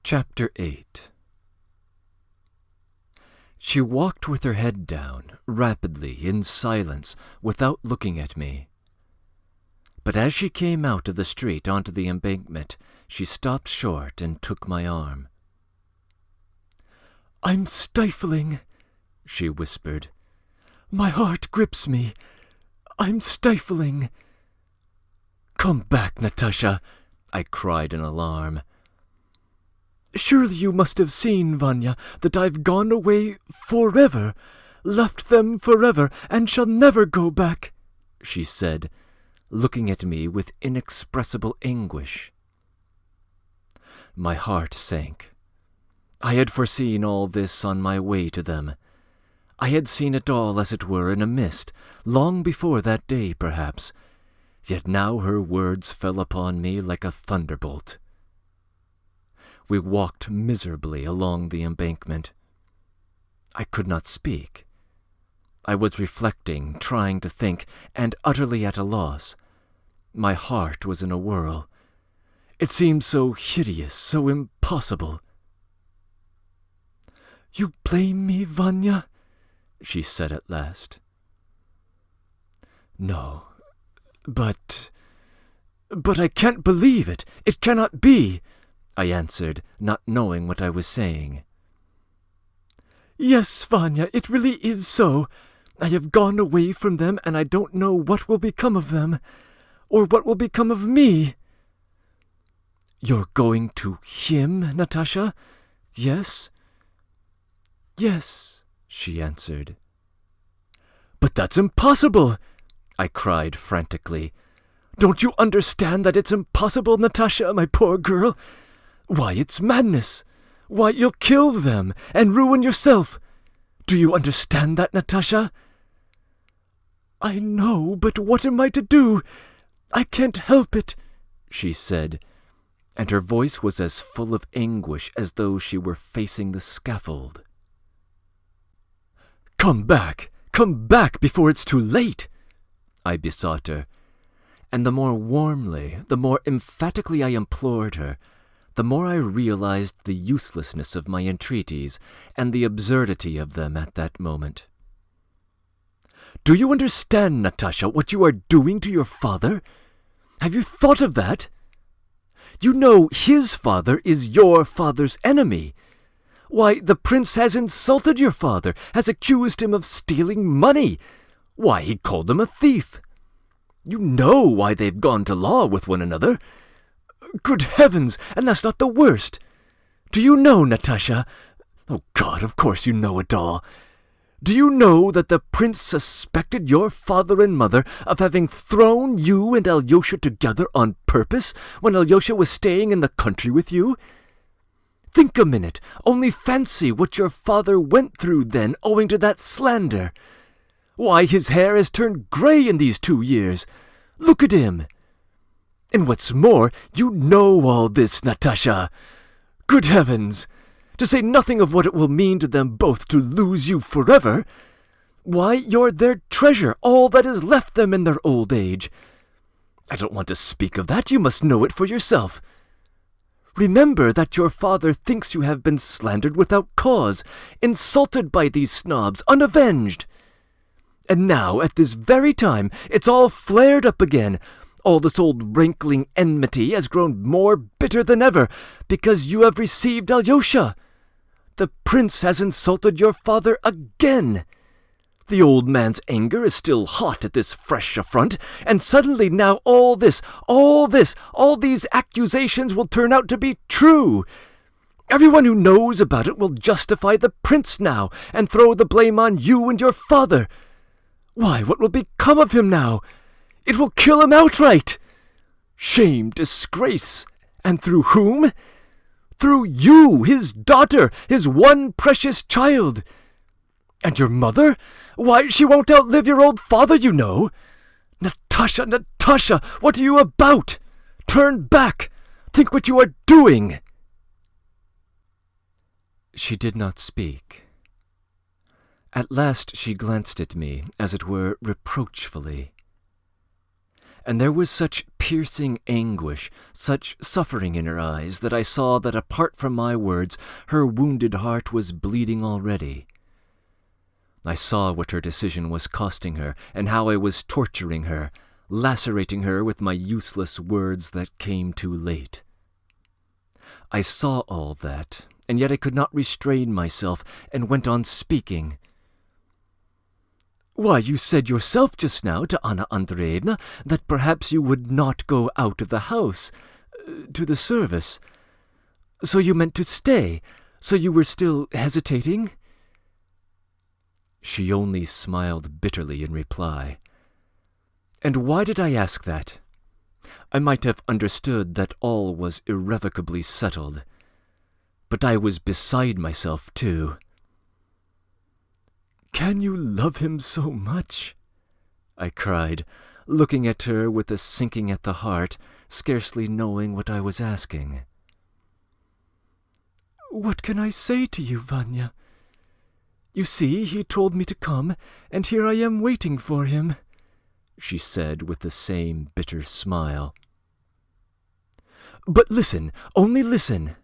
Chapter 8. She walked with her head down, rapidly, in silence, without looking at me. But as she came out of the street onto the embankment, she stopped short and took my arm. "I'm stifling," she whispered. "My heart grips me. I'm stifling." "Come back, Natasha," I cried in alarm. "Surely you must have seen, Vanya, that I've gone away forever, left them forever, and shall never go back," she said, looking at me with inexpressible anguish. My heart sank. I had foreseen all this on my way to them. I had seen it all, as it were, in a mist, long before that day, perhaps, yet now her words fell upon me like a thunderbolt. We walked miserably along the embankment. I could not speak. I was reflecting, trying to think, and utterly at a loss. My heart was in a whirl. It seemed so hideous, so impossible. "You blame me, Vanya?" she said at last. "No, but I can't believe it. It cannot be," I answered, not knowing what I was saying. "Yes, Vanya, it really is so. I have gone away from them, and I don't know what will become of them, or what will become of me." "You're going to him, Natasha? Yes?" "Yes," she answered. "But that's impossible!" I cried frantically. "Don't you understand that it's impossible, Natasha, my poor girl? Why, it's madness. Why, you'll kill them and ruin yourself. Do you understand that, Natasha?" "I know, but what am I to do? I can't help it," she said, and her voice was as full of anguish as though she were facing the scaffold. Come back before it's too late," I besought her, and the more warmly, the more emphatically I implored her, the more I realized the uselessness of my entreaties and the absurdity of them at that moment. "Do you understand, Natasha, what you are doing to your father? Have you thought of that? You know his father is your father's enemy. Why, the prince has insulted your father, has accused him of stealing money. Why, he called him a thief. You know why they've gone to law with one another. Good heavens, and that's not the worst. Do you know, Natasha? Oh, God, of course you know it all. Do you know that the prince suspected your father and mother of having thrown you and Alyosha together on purpose when Alyosha was staying in the country with you? Think a minute. Only fancy what your father went through then owing to that slander. Why, his hair has turned grey in these 2 years. Look at him. And what's more, you know all this, Natasha. Good heavens! To say nothing of what it will mean to them both to lose you forever. Why, you're their treasure, all that is left them in their old age. I don't want to speak of that, you must know it for yourself. Remember that your father thinks you have been slandered without cause, insulted by these snobs, unavenged. And now, at this very time, it's all flared up again. All this old rankling enmity has grown more bitter than ever, because you have received Alyosha. The prince has insulted your father again. The old man's anger is still hot at this fresh affront, and suddenly now all these accusations will turn out to be true. Everyone who knows about it will justify the prince now, and throw the blame on you and your father. Why, what will become of him now? It will kill him outright. Shame, disgrace, and through whom? Through you, his daughter, his one precious child. And your mother? Why, she won't outlive your old father, you know. Natasha, Natasha, what are you about? Turn back. Think what you are doing. She did not speak. At last she glanced at me, as it were, reproachfully. and there was such piercing anguish, such suffering in her eyes, that I saw that apart from my words, her wounded heart was bleeding already. I saw what her decision was costing her, and how I was torturing her, lacerating her with my useless words that came too late. I saw all that, and yet I could not restrain myself, and went on speaking. "Why, you said yourself just now to Anna Andreevna that perhaps you would not go out of the house, to the service. So you meant to stay, so you were still hesitating?" She only smiled bitterly in reply. And why did I ask that? I might have understood that all was irrevocably settled. But I was beside myself, too. "Can you love him so much?" I cried, looking at her with a sinking at the heart, scarcely knowing what I was asking. "What can I say to you, Vanya? You see, he told me to come, and here I am waiting for him," she said with the same bitter smile. "But listen, only listen,"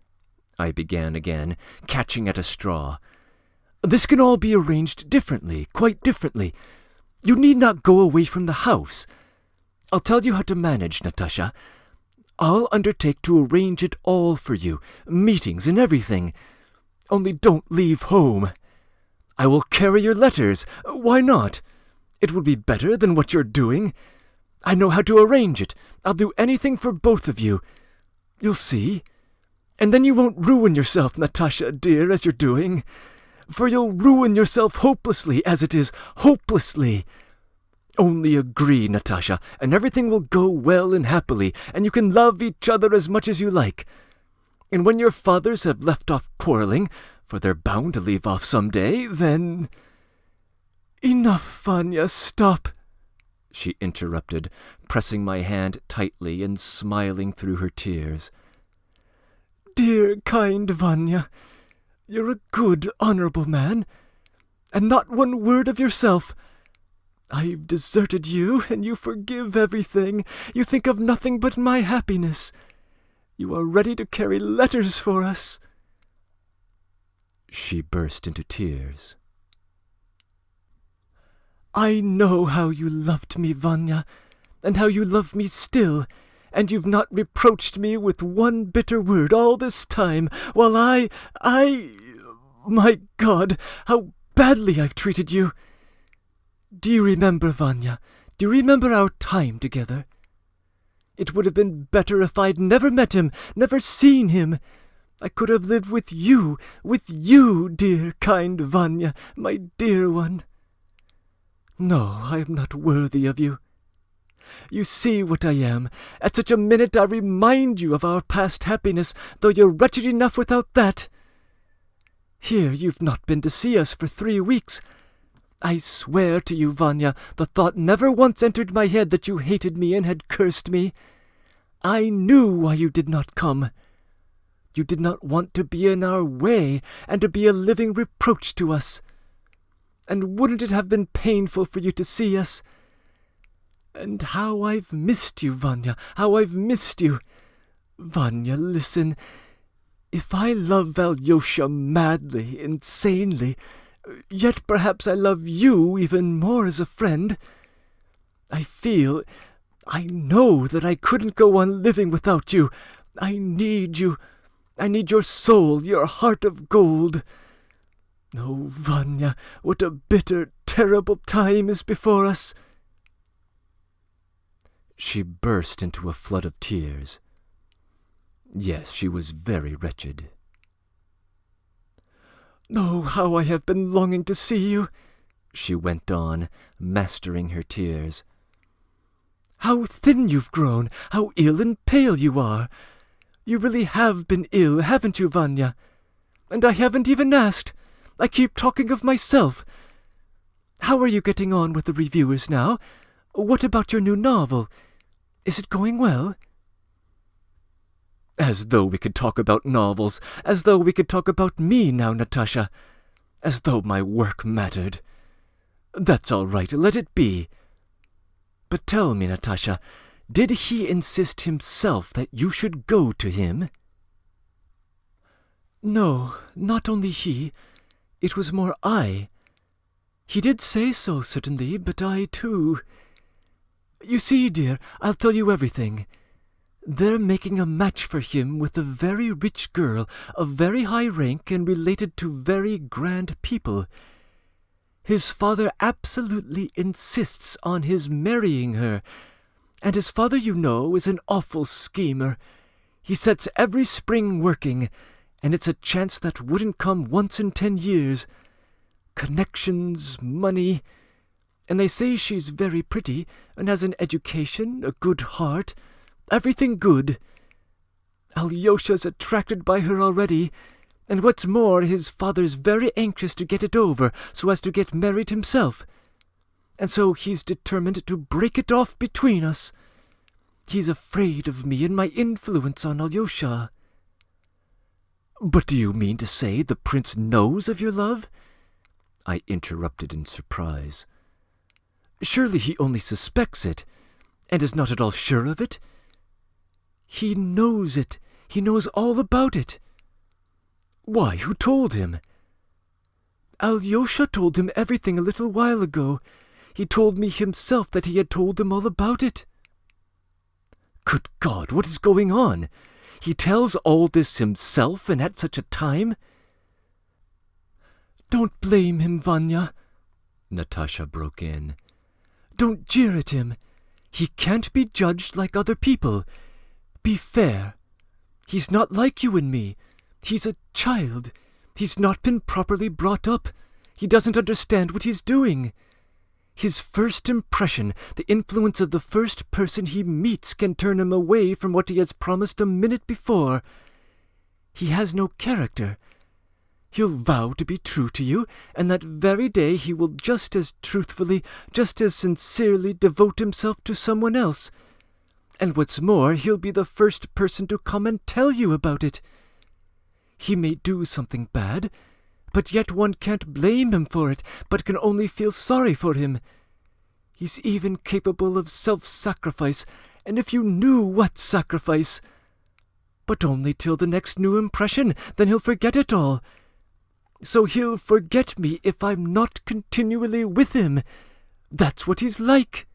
I began again, catching at a straw. "This can all be arranged differently, quite differently. You need not go away from the house. I'll tell you how to manage, Natasha. I'll undertake to arrange it all for you, meetings and everything. Only don't leave home. I will carry your letters. Why not? It would be better than what you're doing. I know how to arrange it. I'll do anything for both of you. You'll see. And then you won't ruin yourself, Natasha, dear, as you're doing. For you'll ruin yourself hopelessly, as it is, hopelessly. Only agree, Natasha, and everything will go well and happily, and you can love each other as much as you like. And when your fathers have left off quarreling, for they're bound to leave off some day, then—" "Enough, Vanya, stop," she interrupted, pressing my hand tightly and smiling through her tears. "Dear, kind Vanya, you're a good, honorable man, and not one word of yourself. I've deserted you, and you forgive everything. You think of nothing but my happiness. You are ready to carry letters for us." She burst into tears. "I know how you loved me, Vanya, and how you love me still, and you've not reproached me with one bitter word all this time, while my God, how badly I've treated you. Do you remember, Vanya? Do you remember our time together? It would have been better if I'd never met him, never seen him. I could have lived with you, dear, kind Vanya, my dear one. No, I am not worthy of you. You see what I am. At such a minute I remind you of our past happiness, though you're wretched enough without that. Here you've not been to see us for 3 weeks. I swear to you, Vanya, the thought never once entered my head that you hated me and had cursed me. I knew why you did not come. You did not want to be in our way, and to be a living reproach to us. And wouldn't it have been painful for you to see us? And how I've missed you, Vanya, how I've missed you. Vanya, listen. If I love Alyosha madly, insanely, yet perhaps I love you even more as a friend. I know that I couldn't go on living without you. I need you. I need your soul, your heart of gold. Oh, Vanya, what a bitter, terrible time is before us." She burst into a flood of tears. Yes, she was very wretched. "Oh, how I have been longing to see you," she went on, mastering her tears. "How thin you've grown, how ill and pale you are. You really have been ill, haven't you, Vanya? And I haven't even asked. I keep talking of myself. How are you getting on with the reviewers now? What about your new novel? Is it going well?" As though we could talk about novels, as though we could talk about me now, Natasha. As though my work mattered. That's all right, let it be. But tell me, Natasha, Did he insist himself that you should go to him?" "No, not only he. It was more I. He did say so, certainly, but I, too. You see, dear, I'll tell you everything. They're making a match for him with a very rich girl of very high rank and related to very grand people. His father absolutely insists on his marrying her, and his father, you know, is an awful schemer. He sets every spring working, and it's a chance that wouldn't come once in 10 years. Connections, money, and they say she's very pretty and has an education, a good heart, everything good. Alyosha's attracted by her already, and what's more, his father's very anxious to get it over so as to get married himself. And so he's determined to break it off between us. He's afraid of me and my influence on Alyosha." "But do you mean to say the prince knows of your love?" I interrupted in surprise. "Surely he only suspects it, and is not at all sure of it?" "He knows it. He knows all about it." "Why, who told him?" "Alyosha told him everything a little while ago. He told me himself that he had told him all about it." "Good God, what is going on? He tells all this himself, and at such a time?" "Don't blame him, Vanya," Natasha broke in. "Don't jeer at him. He can't be judged like other people. Be fair. He's not like you and me. He's a child. He's not been properly brought up. He doesn't understand what he's doing. His first impression, the influence of the first person he meets, can turn him away from what he has promised a minute before. He has no character. He'll vow to be true to you, and that very day he will just as truthfully, just as sincerely devote himself to someone else. And what's more, he'll be the first person to come and tell you about it. He may do something bad, but yet one can't blame him for it, but can only feel sorry for him. He's even capable of self-sacrifice, and if you knew what sacrifice! But only till the next new impression, then he'll forget it all. So he'll forget me if I'm not continually with him. That's what he's like."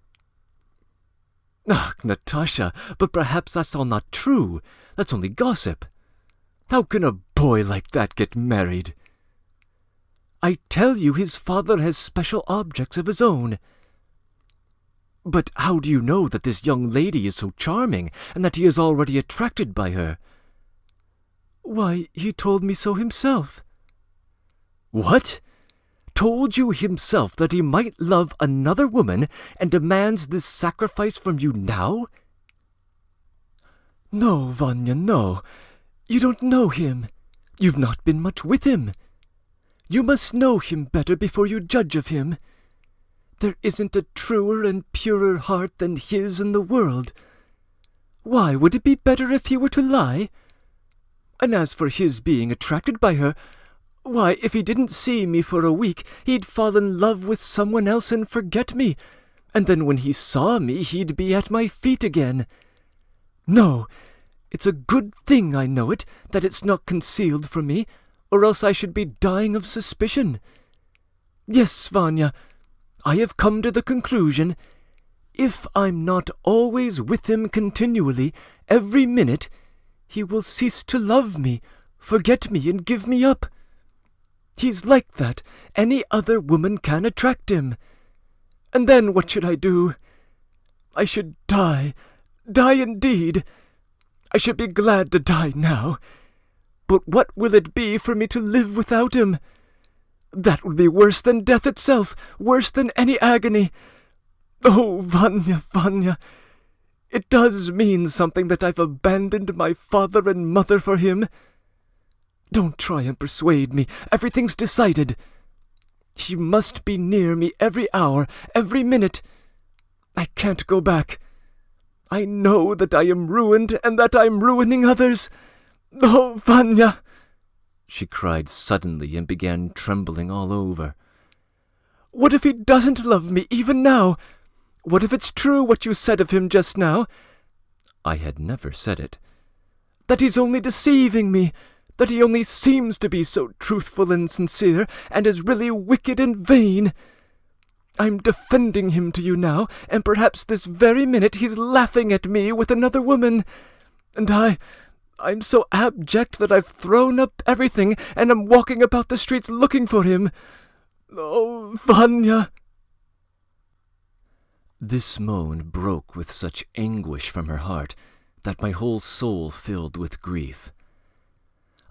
"Ach, Natasha, but perhaps that's all not true. That's only gossip. How can a boy like that get married?" "I tell you, his father has special objects of his own." "But how do you know that this young lady is so charming, and that he is already attracted by her?" "Why, he told me so himself." "What? Told you himself that he might love another woman, and demands this sacrifice from you now?" "No, Vanya, no. You don't know him. You've not been much with him. You must know him better before you judge of him. There isn't a truer and purer heart than his in the world. Why, would it be better if he were to lie? And as for his being attracted by her, why, if he didn't see me for a week, he'd fall in love with someone else and forget me, and then when he saw me, he'd be at my feet again. No, it's a good thing, I know it, that it's not concealed from me, or else I should be dying of suspicion. Yes, Vanya, I have come to the conclusion, if I'm not always with him continually, every minute, he will cease to love me, forget me, and give me up. He's like that. Any other woman can attract him. And then what should I do? I should die. Die indeed. I should be glad to die now. But what will it be for me to live without him? That would be worse than death itself, worse than any agony. Oh, Vanya, Vanya, it does mean something that I've abandoned my father and mother for him. Don't try and persuade me. Everything's decided. He must be near me every hour, every minute. I can't go back. I know that I am ruined and that I'm ruining others. Oh, Vanya!" she cried suddenly and began trembling all over. "What if he doesn't love me even now? What if it's true what you said of him just now?" I had never said it. "That he's only deceiving me, that he only seems to be so truthful and sincere, and is really wicked and vain. I'm defending him to you now, and perhaps this very minute he's laughing at me with another woman. And I'm so abject that I've thrown up everything, and am walking about the streets looking for him. Oh, Vanya!" This moan broke with such anguish from her heart that my whole soul filled with grief.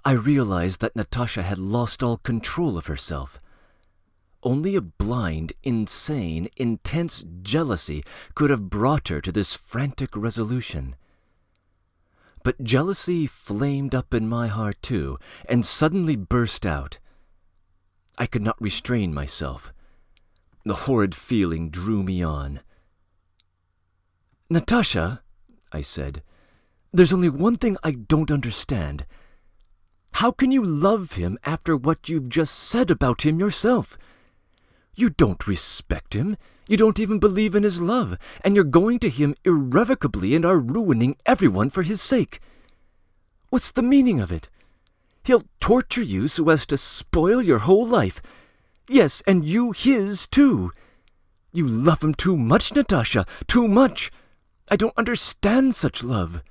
I realized that Natasha had lost all control of herself. Only a blind, insane, intense jealousy could have brought her to this frantic resolution. But jealousy flamed up in my heart too, and suddenly burst out. I could not restrain myself. The horrid feeling drew me on. "Natasha," I said, "there's only one thing I don't understand. How can you love him after what you've just said about him yourself? You don't respect him, you don't even believe in his love, and you're going to him irrevocably and are ruining everyone for his sake. What's the meaning of it? He'll torture you so as to spoil your whole life. Yes, and you his too. You love him too much, Natasha, too much. I don't understand such love."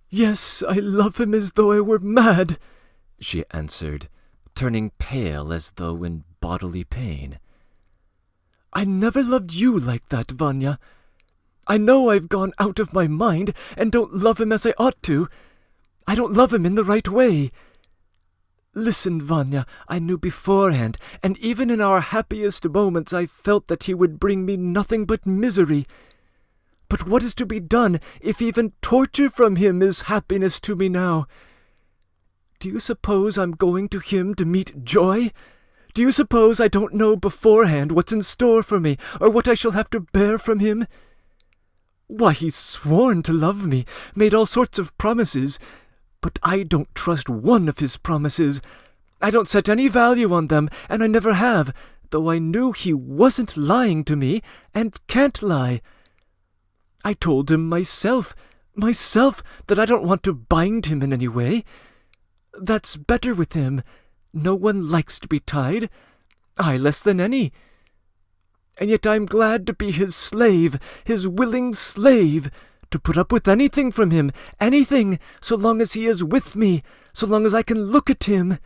"Yes, I love him as though I were mad," she answered, turning pale as though in bodily pain. "I never loved you like that, Vanya. I know I've gone out of my mind and don't love him as I ought to. I don't love him in the right way. Listen, Vanya, I knew beforehand, and even in our happiest moments I felt that he would bring me nothing but misery. But what is to be done if even torture from him is happiness to me now? Do you suppose I'm going to him to meet joy? Do you suppose I don't know beforehand what's in store for me, or what I shall have to bear from him? Why, he's sworn to love me, made all sorts of promises, but I don't trust one of his promises. I don't set any value on them, and I never have, though I knew he wasn't lying to me, and can't lie. I told him myself, that I don't want to bind him in any way. That's better with him. No one likes to be tied, I less than any. And yet I'm glad to be his slave, his willing slave, to put up with anything from him, anything, so long as he is with me, so long as I can look at him.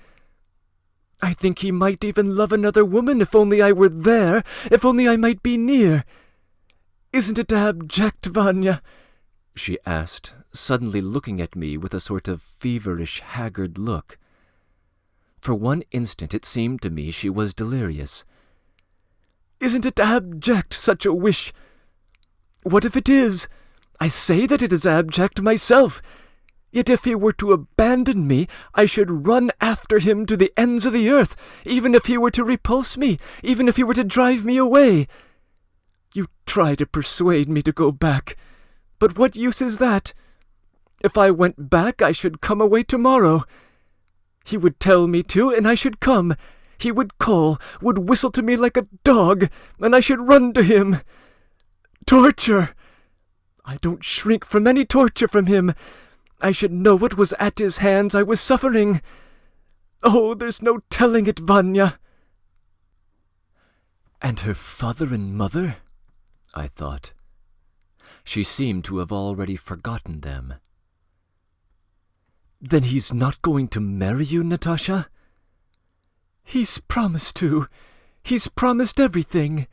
I think he might even love another woman if only I were there, if only I might be near. Isn't it abject, Vanya?" she asked, suddenly looking at me with a sort of feverish, haggard look. For one instant it seemed to me she was delirious. "Isn't it abject, such a wish? What if it is? I say that it is abject myself. Yet if he were to abandon me, I should run after him to the ends of the earth, even if he were to repulse me, even if he were to drive me away. You try to persuade me to go back, but what use is that? If I went back, I should come away tomorrow. He would tell me to, and I should come. He would call, would whistle to me like a dog, and I should run to him. Torture! I don't shrink from any torture from him. I should know it was at his hands I was suffering. Oh, there's no telling it, Vanya." And her father and mother? I thought. She seemed to have already forgotten them. "Then he's not going to marry you, Natasha?" "He's promised to. He's promised everything.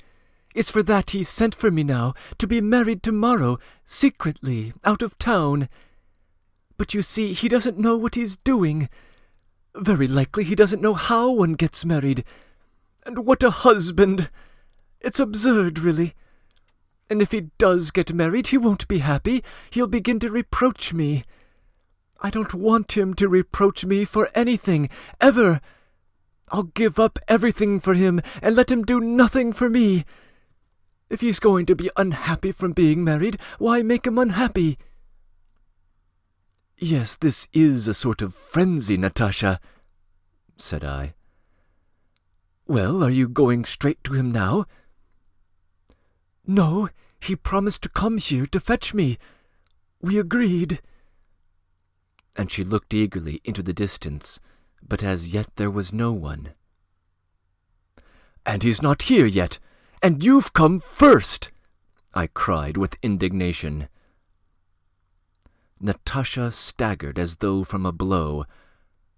It's for that he's sent for me now, to be married tomorrow, secretly, out of town. But you see, he doesn't know what he's doing. Very likely he doesn't know how one gets married. And what a husband! It's absurd, really. And if he does get married, he won't be happy. He'll begin to reproach me. I don't want him to reproach me for anything, ever. I'll give up everything for him and let him do nothing for me. If he's going to be unhappy from being married, why make him unhappy?" "Yes, this is a sort of frenzy, Natasha," said I. "Well, are you going straight to him now?" "No, he promised to come here to fetch me. We agreed." And she looked eagerly into the distance, but as yet there was no one. "And he's not here yet, and you've come first!" I cried with indignation. Natasha staggered as though from a blow.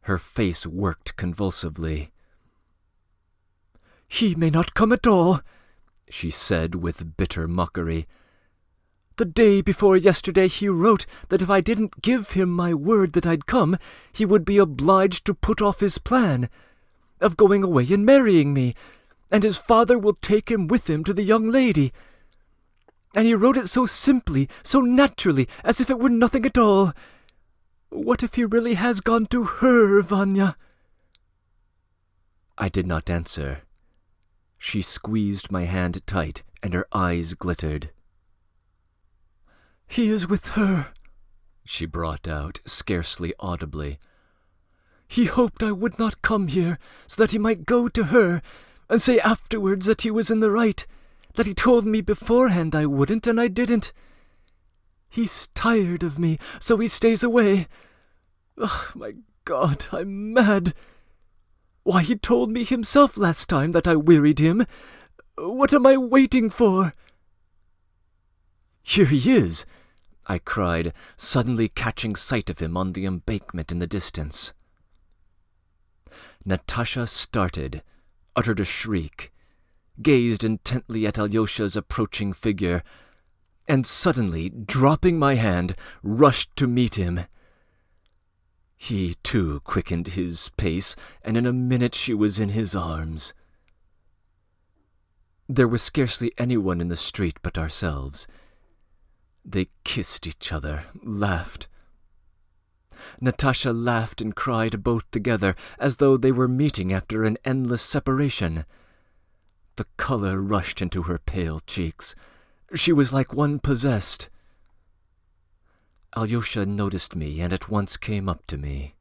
Her face worked convulsively. "He may not come at all," she said with bitter mockery. "The day before yesterday he wrote that if I didn't give him my word that I'd come, he would be obliged to put off his plan of going away and marrying me, and his father will take him with him to the young lady. And he wrote it so simply, so naturally, as if it were nothing at all. What if he really has gone to her, Vanya?" I did not answer. She squeezed my hand tight, and her eyes glittered. "He is with her," she brought out, scarcely audibly. "He hoped I would not come here, so that he might go to her, and say afterwards that he was in the right, that he told me beforehand I wouldn't, and I didn't. He's tired of me, so he stays away. Ugh, my God, I'm mad. Why, he told me himself last time that I wearied him. What am I waiting for?" "Here he is!" I cried, suddenly catching sight of him on the embankment in the distance. Natasha started, uttered a shriek, gazed intently at Alyosha's approaching figure, and suddenly, dropping my hand, rushed to meet him. He, too, quickened his pace, and in a minute she was in his arms. There was scarcely anyone in the street but ourselves. They kissed each other, laughed. Natasha laughed and cried both together, as though they were meeting after an endless separation. The color rushed into her pale cheeks. She was like one possessed. Alyosha noticed me and at once came up to me.